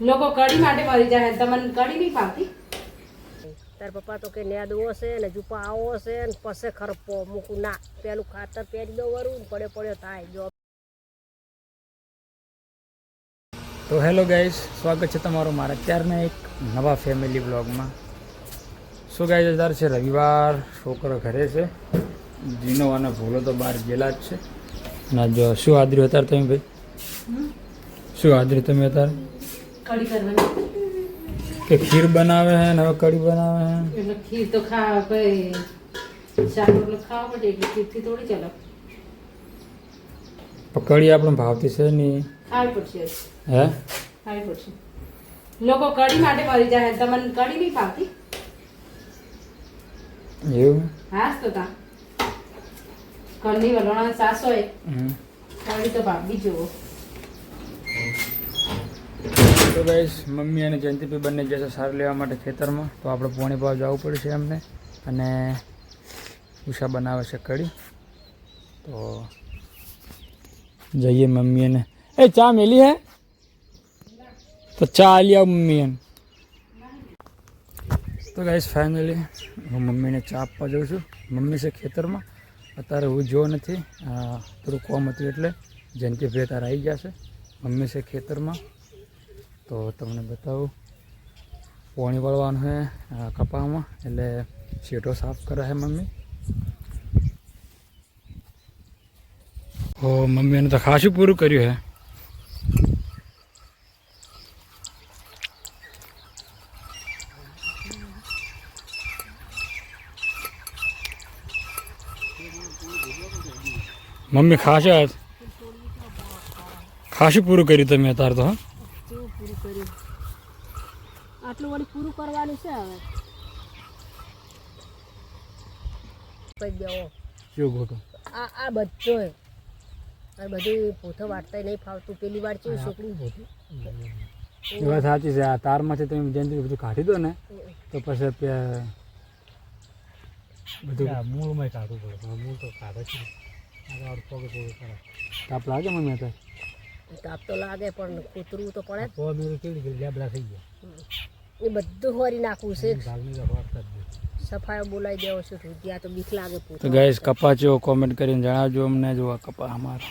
લોકો કઢી માટે મરી જાય, તમને કઢી નહીં ભાવતી? તાર પપ્પા તો કે નેદવો છે ને જુપા આવો છે ને પસે ખરપો મૂકું ના પેલું ખાતર પહેરી દો વરું પડ્યો થાય જો. તો હેલો ગાઈસ, સ્વાગત છે તમારું મારા અત્યારના એક નવા ફેમિલી બ્લોગમાં. શું ગાઈસ, અત્યારે છે રવિવાર, છોકરો ઘરે છે, જીનો અને ભૂલો તો બહાર ગયેલા જ છે. ના જો શું આદર્યું અત્યારે તમે ભાઈ? શું આદર્યું તમે અત્યારે? કઢી કરવાની કે ખીર બનાવે છે ને હવે કઢી બનાવે છે? એટલે ખીર તો ખાવા કઈ શાક રોટલો ખાવા પડે એટલે ખીરથી થોડી ચાલે. પણ કઢી આપણે ભાવતી છે નહીં, ખાવી પડશે. હે ખાવી પડશે. લોકો કઢી માટે મરી જાય, તમને કઢી નહીં ભાવતી? એવું? હાસ તો તા ઘરની વલોણા સાસ હોય, હમ. કઢી તો ભાવવી જોવો. તો ગાઈસ, મમ્મી અને જયંતિભાઈ બંને જશે સાર લેવા માટે ખેતરમાં, તો આપણે પોણી પાવ જવું પડશે એમને. અને ઉષા બનાવે છે કઢી, તો જઈએ મમ્મી એને. એ ચા મેલી હે તો ચા આલી આવ મમ્મી એને. તો ગાઈસ ફાઇનલી હું મમ્મીને ચા આપવા જાઉં છું. મમ્મી છે ખેતરમાં અત્યારે, હું જો નથી, થોડું કોમ હતું એટલે. જયંતિભાઈ અત્યારે આવી ગયા છે, મમ્મી છે ખેતરમાં. તો તમને બતાવું, પોણી વળવાનું છે કપામાં, એટલે શેઠો સાફ કરે છે મમ્મી. ઓ મમ્મી એને તો ખાસું પૂરું કર્યું છે. મમ્મી ખાસું પૂરું કર્યું તમે અત્યારે તો. હા, પૂરું કર્યું, આટલું વળી પૂરું કરવાનું છે હવે. પછી દેવો શું ખોટું? આ બધો આ બધું પોથો વાટતા નહીં ફાવતું. પેલી વાર કેવું છોકરું એ વાત સાચી છે. આ તારમાંથી તમે જયંતિ બધું કાઢી દો ને તો પછી બધું મૂળમાં કાઢવું પડે. મૂળ તો કાઢે છે, તાપ લાગે મને અત્યારે. તાપ તો લાગે પણ કૂતરું તો પડે. કેવી લેબડા થઈ ગયા એ બધું હોરી નાખવું છે. સફાઈ બોલાવી દેવો છે. ત્યાં તો બીક લાગે. તો ગાઈસ, કપા જેવો કોમેન્ટ કરીને જણાવજો અમને. જો આ કપા અમારો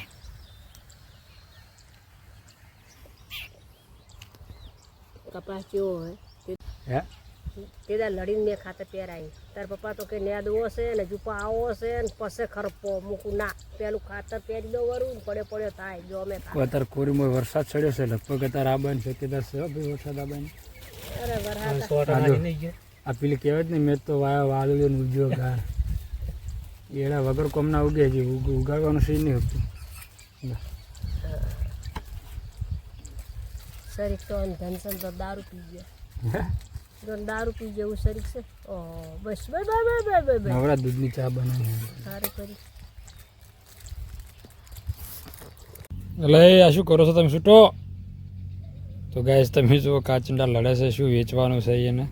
કપાસ કેવો હોય હે તે લડીને મેં ખાતર પહેરાવી. તાર પપ્પા તો કે નેદવો છે ને જુપા આવો છે ને પસે ખરપો મૂકું ના પેલું ખાતર પહેરી દો વરું પડ્યો થાય જો. અમે અત્યારે કોરીમાં વરસાદ ચડ્યો છે, લગભગ અત્યારે આબાની શક્યતા છે ભાઈ, વરસાદ આબાની. અરે વરસાદ આ પેલી કહેવાય જ ને, મેં તો વાદળીઓ ઉજ્યો ગા એડા વગર કોમના ઉગે છે, ઉગાડવાનું સહી નહીં હોતું. શરીર તો ધનસન તો દારૂ પી ગયા, દારૂ પી જેવું શરીર છે. બસ નવરા દૂધની ચા બનાવી સારું કરી. એટલે આ શું કરો છો તમે છૂટો? તો ગાઈસ તમે જુઓ, કાચિંડા લડે છે. શું વેચવાનું છે એને?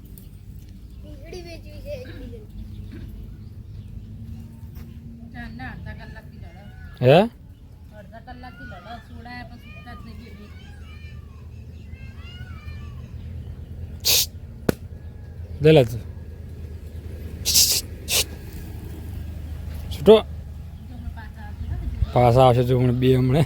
હે દેલા તું છૂટો પાછા આવશે જો હમણાં બે હમણે.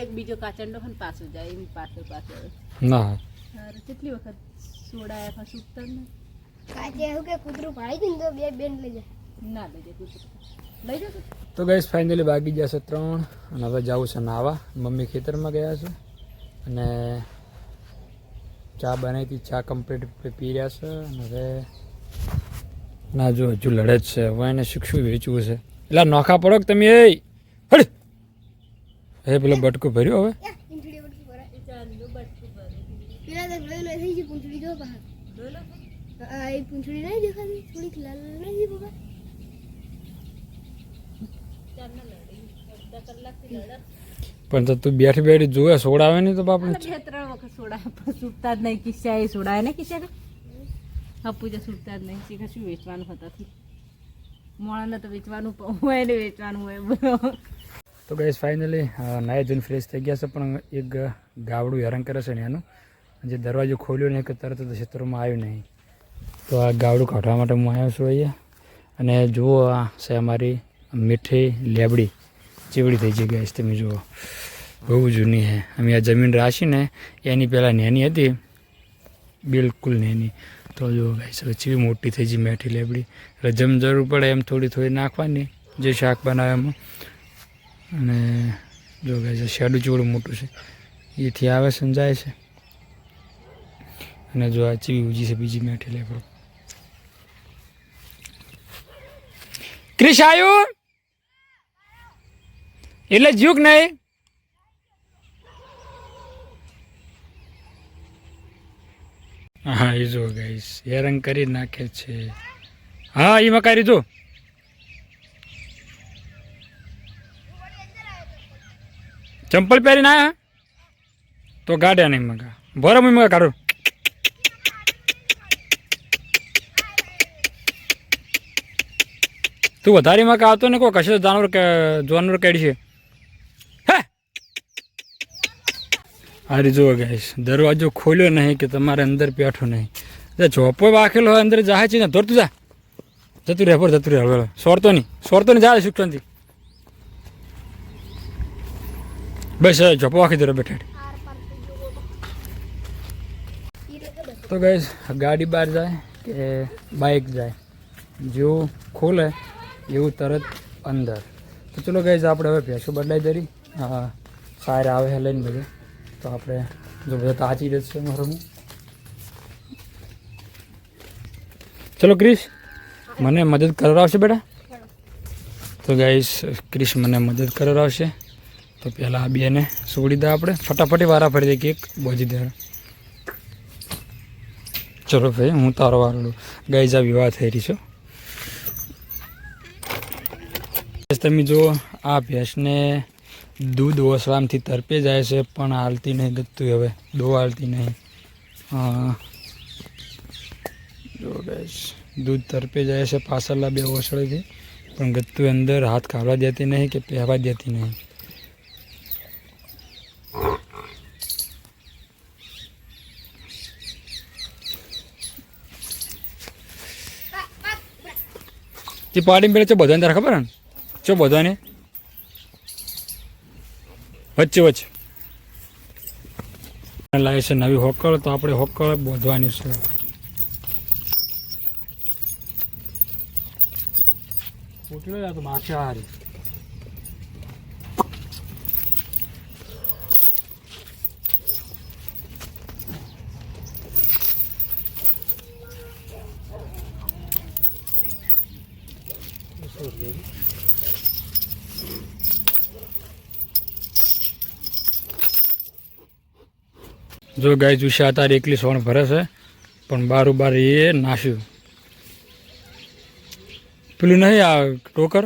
એક બીજો કાચંડો પાછું જાય એમ પાછળ ના કેટલી વખત સોડાયા છૂટતા ને કાચે એવું કે કૂતરું ભાળી ગયું તો બે બેન લઈ જાય. ના લઈ જાય કૂતરું લઈ જશે. તો ગાઈસ ફાઇનલી બાકી જશે 3 અને હવે જવું છે નાવા. મમ્મી ખેતરમાં ગયા છે અને ચા બનાવી હતી, ચા કમ્પ્લીટ પી રહ્યા છે. અને હવે ના જો હજુ લડે જ છે. હવે એને શું વેચવું છે? એટલે નોખા પડો તમે. એ હડ હે પેલો બટકું ભર્યો હવે. પેલા તો લોહી થઈ ગઈ પૂંછડી જો બહાર. એ પૂંછડી નહીં દેખાતી, થોડીક લાલ નહીં બાબા. પણ તો તું બેઠી બેઠી જોવે સોડાવે નહીં તો બાપડે 2-3 વખત સોડાય પણ છૂટતા જ નહીં. કિસ્સા એ સોડાય ને કિસ્સા હપુ જે છૂટતા જ નહીં. શીખા શું વેચવાનું હતા મોણાને તો વેચવાનું હોય ને વેચવાનું હોય. તો ગાઈસ ફાઇનલી નાઈ ધોઈને ફ્રેશ થઈ ગયા છે, પણ એક ગાવડું હેરાન કરે છે ને એનું જે દરવાજો ખોલ્યો ને કે તરત જ ક્ષેત્રમાં આવ્યું નહીં. તો આ ગાવડું કાઢવા માટે હું આવ્યો છું અહીંયા. અને જુઓ આ છે અમારી મીઠી લેબડી ચીવડી થઈ ગઈ ગાઈસ, તમે જુઓ બહુ જૂની છે. અમે આ જમીન રાશી ને એની પહેલાં નેની હતી, બિલકુલ નેની. તો જુઓ ગાઈસ હવે ચીવી મોટી થઈ ગઈ મેઠી લેબડી. રજમ જરૂર પડે એમ થોડી થોડી નાખવાની જે શાક બનાવે એમાં. અને જો ગાઈસ શેડું ચીવડું મોટું છે, એથી આવે છે જાય છે. અને જો આ ચીવી ઉજી છે બીજી મેઠી લેબડી. ક્રિશ આવ્યું એટલે જ્યુક નહીં. હા એ જો ગાઈસ હેરાન કરી નાખે છે. હા એ મકારી જો ચંપલ પહેરીને આયા તો ગાડ્યા નહીં મગા ભરે હું મગા કાઢું. તું વધારે મકા આવતો ને કોઈ કશે જાનવર કેડી છે. હે હારી જુઓ ગાઈસ દરવાજો ખોલ્યો નહીં કે તમારે અંદર બેઠું નહીં. ઝોપો વાખેલો હોય અંદર જાય છે ને દોડતું જા જતું રહે પર જતું રહે. હવે સોરતો નહીં જાય સુખથી બસ ઝોપો વાખી દો બેઠા. તો ગાઈસ ગાડી બહાર જાય કે બાઇક જાય જેવું ખોલે એવું તરત અંદર. તો ચલો ગાઈસ આપણે હવે ભેંસો બદલાઈ દરી સારા આવે છે લઈને બધે. તો આપણે જો બધા તાજી રહેશે મારું. ચલો ક્રિશ મને મદદ કરાવશે બેટા. તો ગાઈસ ક્રિશ મને મદદ કરાવશે. તો પહેલાં આ બેને છોડી દે આપણે ફટાફટી વારા ફરી દે કેક બોજી દે. ચલો ભાઈ હું તારો વારો. ગાઈસ આ વિવાહ થઈ રહી છે. તમે જો આ ભેંસને દૂધ ઓસવામથી તરપે જાય છે પણ હાલતી નહીં ગતું. હવે દો હાલતી નહીં. જો ગાઈસ દૂધ તરપે જાય છે પાછળના બે ઓસળેથી પણ ગતું અંદર હાથ કાઢવા દેતી નહીં કે પહેવા દેતી નહીં. જે પાડી મેળે છે બધાને તારે ખબર ને ચો બધાને વચ્ચે લાવે છે નવી હોકળ. તો આપણે હોકળ બોધવાની છે. ઉઠલો તો માછા હારી જો ગાય જુશા તારે એકલી સોણ ભરે છે પણ બાર એ નાશ્યું. પેલું નહીં આ ટોકર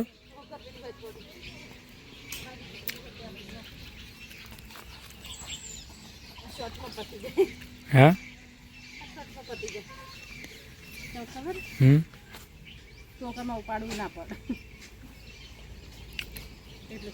હા ચોકામાં ઉપાડવું ના પડે એટલે